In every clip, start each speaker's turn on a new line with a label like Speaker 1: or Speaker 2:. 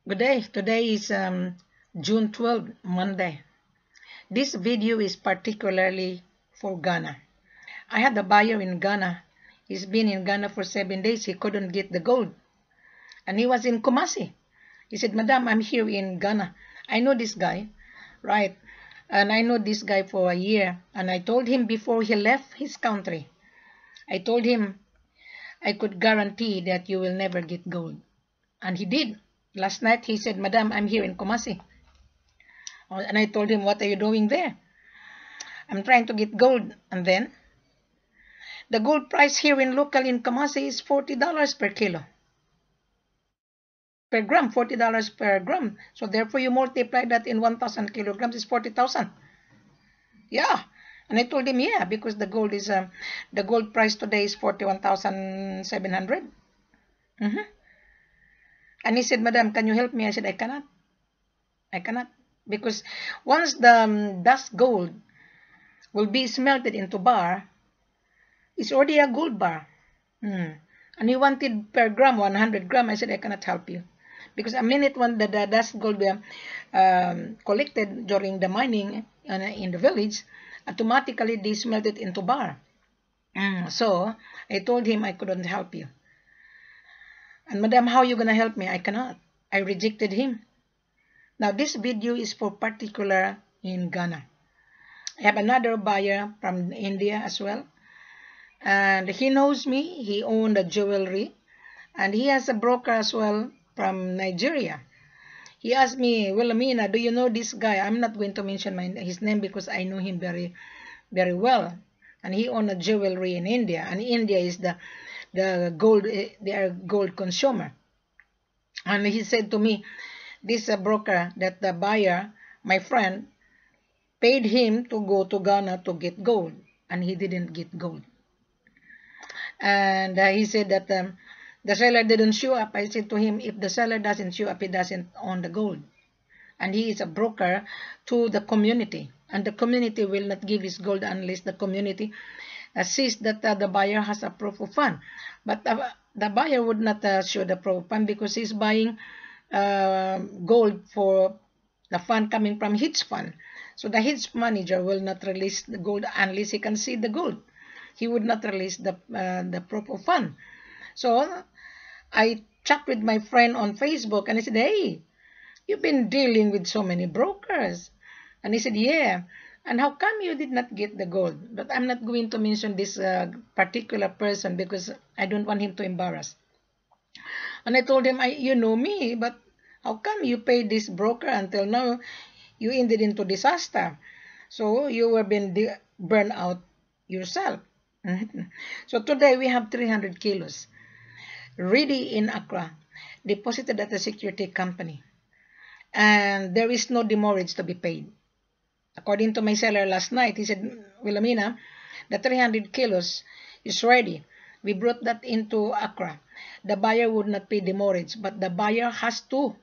Speaker 1: Good day. Today is June 12, Monday. This video is particularly for Ghana. I had a buyer in Ghana. He's been in Ghana for 7 days. He couldn't get the gold. And he was in Kumasi. He said, Madam, I'm here in Ghana. I know this guy, right? And I know this guy for a year. And I told him before he left his country, I told him I could guarantee that you will never get gold. And he did. Last night he said, Madam, I'm here in Kumasi. And I told him, what are you doing there? I'm trying to get gold. And then the gold price here in Kumasi is $40 per kilo. Per gram, $40 per gram. So therefore you multiply that in 1,000 kilograms is 40,000. Yeah. And I told him, yeah, because the gold price today is 41,700. And he said, Madam, can you help me? I said, I cannot. Because once the dust gold will be smelted into bar, it's already a gold bar. And he wanted per gram, 100 gram. I said, I cannot help you. Because a minute when the dust gold collected during the mining in the village, automatically they smelted into bar. So I told him I couldn't help you. And Madam, how are you going to help me? I cannot. I rejected him. Now, this video is for particular in Ghana. I have another buyer from India as well. And he knows me. He owned a jewelry. And he has a broker as well from Nigeria. He asked me, Wilhelmina, do you know this guy? I'm not going to mention his name because I know him very, very well. And he owned a jewelry in India. And India is the gold, they are gold consumer. And he said to me, this broker that the buyer, my friend, paid him to go to Ghana to get gold. And he didn't get gold. And he said that the seller didn't show up. I said to him, if the seller doesn't show up, he doesn't own the gold. And he is a broker to the community. And the community will not give his gold unless the community sees that the buyer has a proof of fund. But the buyer would not show the proof of fund because he's buying gold for the fund coming from hedge fund. So the hedge manager will not release the gold unless he can see the gold. He would not release the proof of fund. So I chat with my friend on Facebook and I said, hey, you've been dealing with so many brokers. And he said, yeah. And how come you did not get the gold? But I'm not going to mention this particular person because I don't want him to embarrass. And I told him, you know me, but how come you paid this broker until now? You ended into disaster. So you were being burned out yourself. So today we have 300 kilos ready in Accra, deposited at the security company. And there is no demurrage to be paid. According to my seller last night, he said, Wilhelmina, the 300 kilos is ready. We brought that into Accra. The buyer would not pay demurrage, but the buyer has to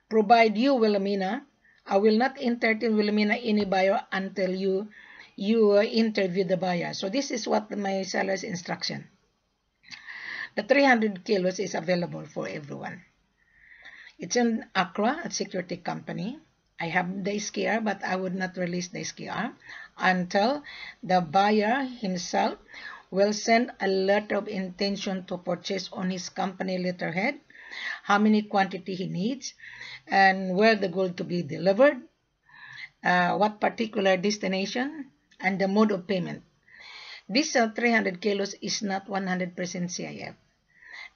Speaker 1: provide you, Wilhelmina. I will not entertain Wilhelmina any buyer until you interview the buyer. So this is what my seller's instruction. The 300 kilos is available for everyone. It's in Accra at security company. I have the SKR, but I would not release the SKR until the buyer himself will send a letter of intention to purchase on his company letterhead, how many quantity he needs, and where the gold to be delivered, what particular destination, and the mode of payment. This 300 kilos is not 100% CIF.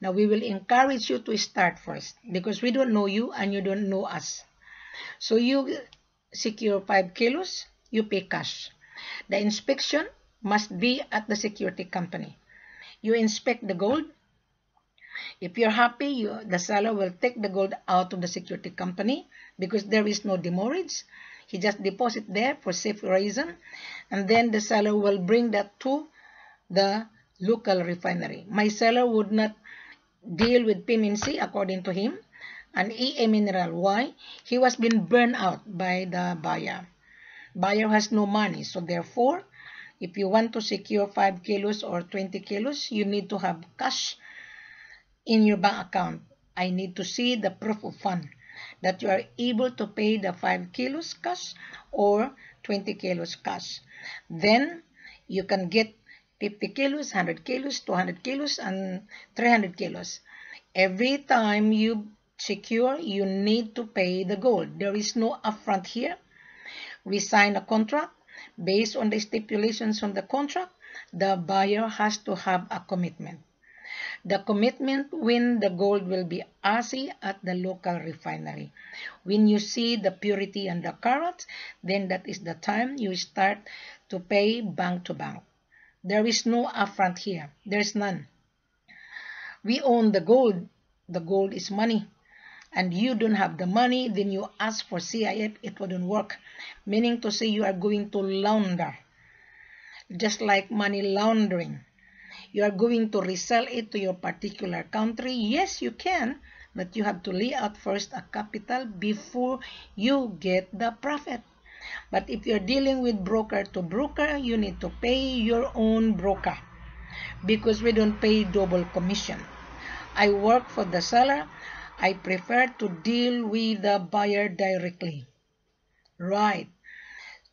Speaker 1: Now, we will encourage you to start first because we don't know you and you don't know us. So you secure 5 kilos, you pay cash. The inspection must be at the security company. You inspect the gold. If you're happy, the seller will take the gold out of the security company because there is no demurrage. He just deposit there for safe reason. And then the seller will bring that to the local refinery. My seller would not deal with PMNC according to him. And EA Mineral. Why? He was being burned out by the buyer. Buyer has no money. So therefore, if you want to secure 5 kilos or 20 kilos, you need to have cash in your bank account. I need to see the proof of fund. that you are able to pay the 5 kilos cash or 20 kilos cash. Then you can get 50 kilos, 100 kilos, 200 kilos, and 300 kilos. Every time you secure, you need to pay the gold. There is no upfront here. We sign a contract. Based on the stipulations on the contract, the buyer has to have a commitment. The commitment when the gold will be assay at the local refinery. When you see the purity and the carats, then that is the time you start to pay bank to bank. There is no upfront here. There's none. We own the gold. The gold is money. And you don't have the money, then you ask for CIF, it wouldn't work. Meaning to say you are going to launder. Just like money laundering. You are going to resell it to your particular country. Yes, you can, but you have to lay out first a capital before you get the profit. But if you're dealing with broker to broker, you need to pay your own broker because we don't pay double commission. I work for the seller. I prefer to deal with the buyer directly. Right.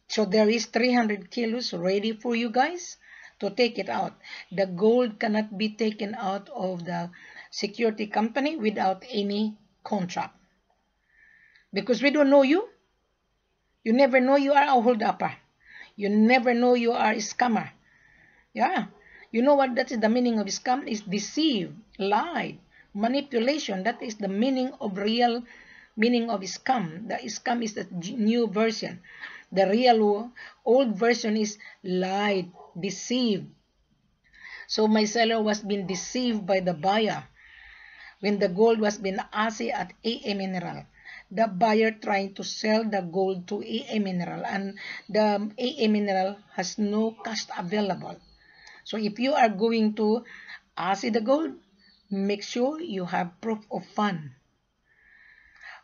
Speaker 1: So there is 300 kilos ready for you guys to take it out. The gold cannot be taken out of the security company without any contract. Because we don't know you. You never know you are a hold-upper. You never know you are a scammer. Yeah. You know what that is the meaning of scam? Is deceive, lie, manipulation. That is the meaning of real meaning of scam. The scam is the new version. The real old version is lied, deceived. So my seller was being deceived by the buyer when the gold was being assayed at AA Mineral. The buyer trying to sell the gold to AA Mineral and the AA Mineral has no cash available. So if you are going to assay the gold, make sure you have proof of fund.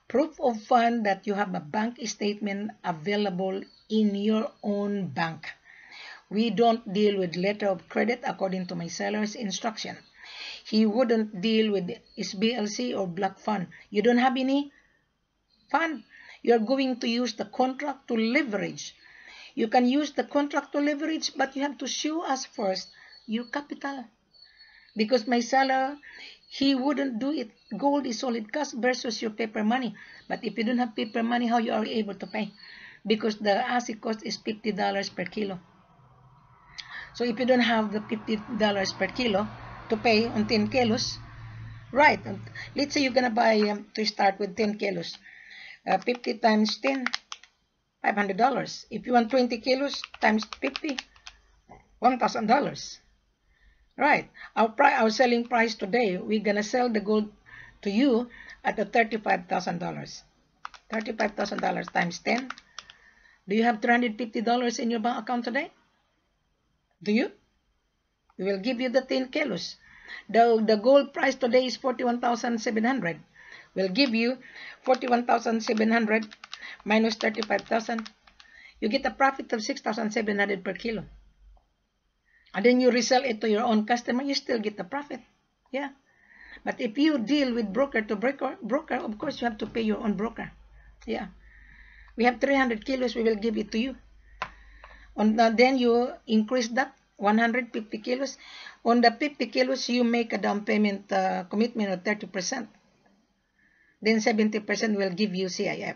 Speaker 1: Proof of fund that you have a bank statement available in your own bank. We don't deal with letter of credit according to my seller's instruction. He wouldn't deal with SBLC or black fund. You don't have any fund. You're going to use the contract to leverage. You can use the contract to leverage, but you have to show us first your capital. Because my seller, he wouldn't do it. Gold is solid cash versus your paper money. But if you don't have paper money, how you are able to pay? Because the assay cost is $50 per kilo. So if you don't have the $50 per kilo to pay on 10 kilos, right, let's say you're going to buy, to start with 10 kilos, 50 times 10, $500. If you want 20 kilos times 50, $1,000. Right, our selling price today, we're going to sell the gold to you at a $35,000. $35,000 times 10. Do you have $350 in your bank account today? Do you? We will give you the 10 kilos. The gold price today is 41,700. We'll give you 41,700 minus 35,000. You get a profit of 6,700 per kilo. And then you resell it to your own customer, you still get the profit. Yeah. But if you deal with broker to broker, of course you have to pay your own broker. Yeah. We have 300 kilos, we will give it to you. Then you increase that 150 kilos. On the 50 kilos, you make a down payment commitment of 30%. Then 70% will give you CIF.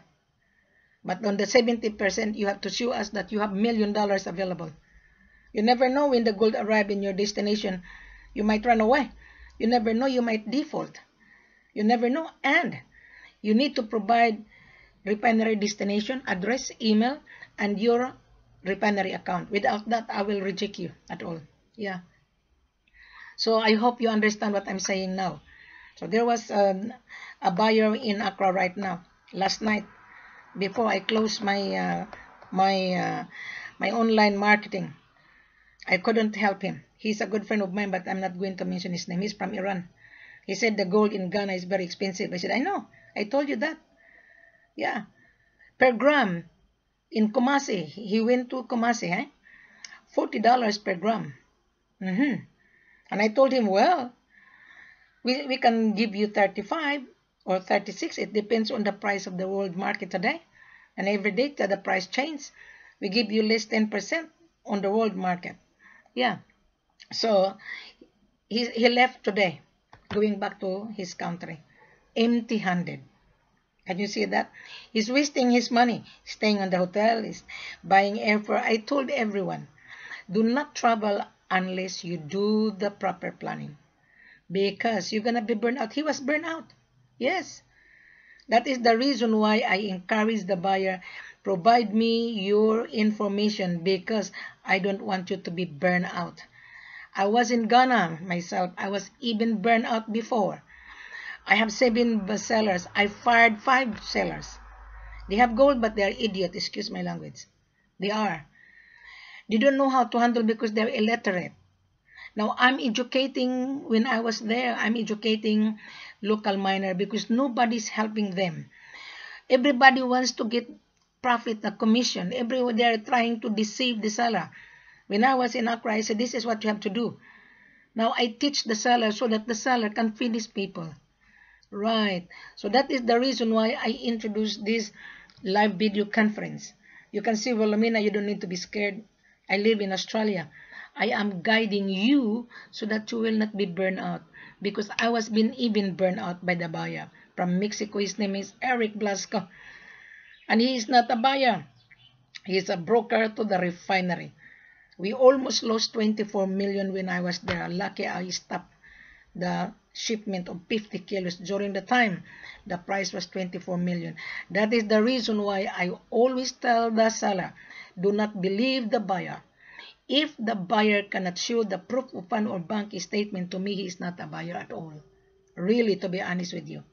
Speaker 1: But on the 70%, you have to show us that you have $1 million available. You never know when the gold arrives in your destination. You might run away. You never know, you might default. You never know. And you need to provide refinery destination, address, email, and your refinery account. Without that, I will reject you at all. Yeah. So I hope you understand what I'm saying now. So there was a buyer in Accra right now, last night, before I closed my my online marketing. I couldn't help him. He's a good friend of mine, but I'm not going to mention his name. He's from Iran. He said the gold in Ghana is very expensive. I said, I know. I told you that. Yeah. Per gram in Kumasi. He went to Kumasi, $40 per gram. And I told him, well, we can give you 35. or 36. It depends on the price of the world market today. And every day the price changes. We give you less 10% on the world market. Yeah. So he left today, going back to his country, empty-handed. Can you see that? He's wasting his money, staying on the hotel, he's buying airfare. I told everyone, do not travel unless you do the proper planning, because you're going to be burned out. He was burned out. Yes. That is the reason why I encourage the buyer, provide me your information, because I don't want you to be burned out. I was in Ghana myself. I was even burned out before. I have 7 sellers. I fired 5 sellers. They have gold, but they are idiots. Excuse my language. They are. They don't know how to handle because they're illiterate. Now, I'm educating, when I was there, I'm educating local miner because nobody's helping them. Everybody wants to get profit, a commission. Everyone, they're trying to deceive the seller. When I was in Accra, I said, this is what you have to do. Now, I teach the seller so that the seller can feed his people. Right. So that is the reason why I introduced this live video conference. You can see, Wilhelmina, you don't need to be scared. I live in Australia. I am guiding you so that you will not be burned out. Because I was being even burned out by the buyer from Mexico. His name is Eric Blasco. And he is not a buyer. He is a broker to the refinery. We almost lost 24 million when I was there. Lucky I stopped the shipment of 50 kilos during the time the price was 24 million. That is the reason why I always tell the seller, do not believe the buyer. If the buyer cannot show the proof of fund or bank statement to me, he is not a buyer at all. Really, to be honest with you,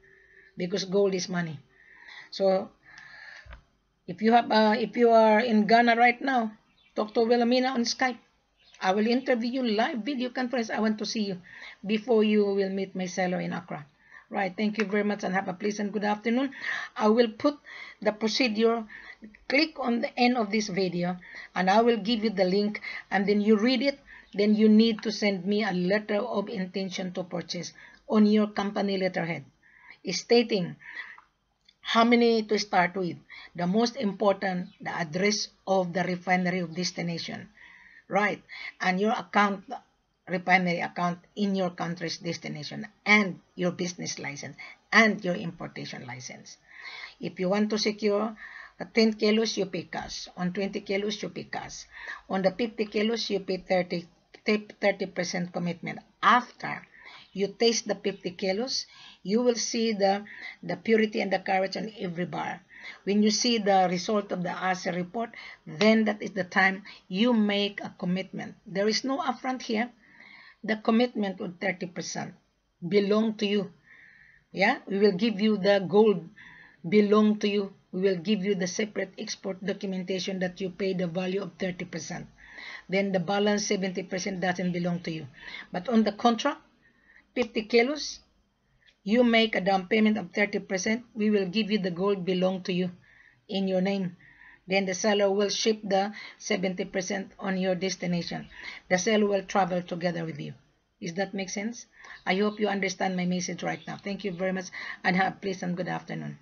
Speaker 1: because gold is money. So if you are in Ghana right now, talk to Wilhelmina on Skype. I will interview you live video conference. I want to see you before you will meet my seller in Accra. Right. Thank you very much and have a pleasant good afternoon. I will put the procedure. Click on the end of this video and I will give you the link, and then you read it. Then you need to send me a letter of intention to purchase on your company letterhead, stating how many to start with. The most important, the address of the refinery of destination. Right, and your account, refinery account in your country's destination, and your business license and your importation license. If you want to secure 10 kilos, you pay cash. On 20 kilos, you pay cash. On the 50 kilos, you pay 30% commitment. After you taste the 50 kilos, you will see the purity and the courage on every bar. When you see the result of the assay report, then that is the time you make a commitment. There is no upfront here. The commitment of 30% belong to you. Yeah, we will give you the gold belong to you. We will give you the separate export documentation that you pay the value of 30%. Then the balance 70% doesn't belong to you. But on the contract, 50 kilos, you make a down payment of 30%. We will give you the gold belong to you in your name. Then the seller will ship the 70% on your destination. The seller will travel together with you. Does that make sense? I hope you understand my message right now. Thank you very much and have a pleasant good afternoon.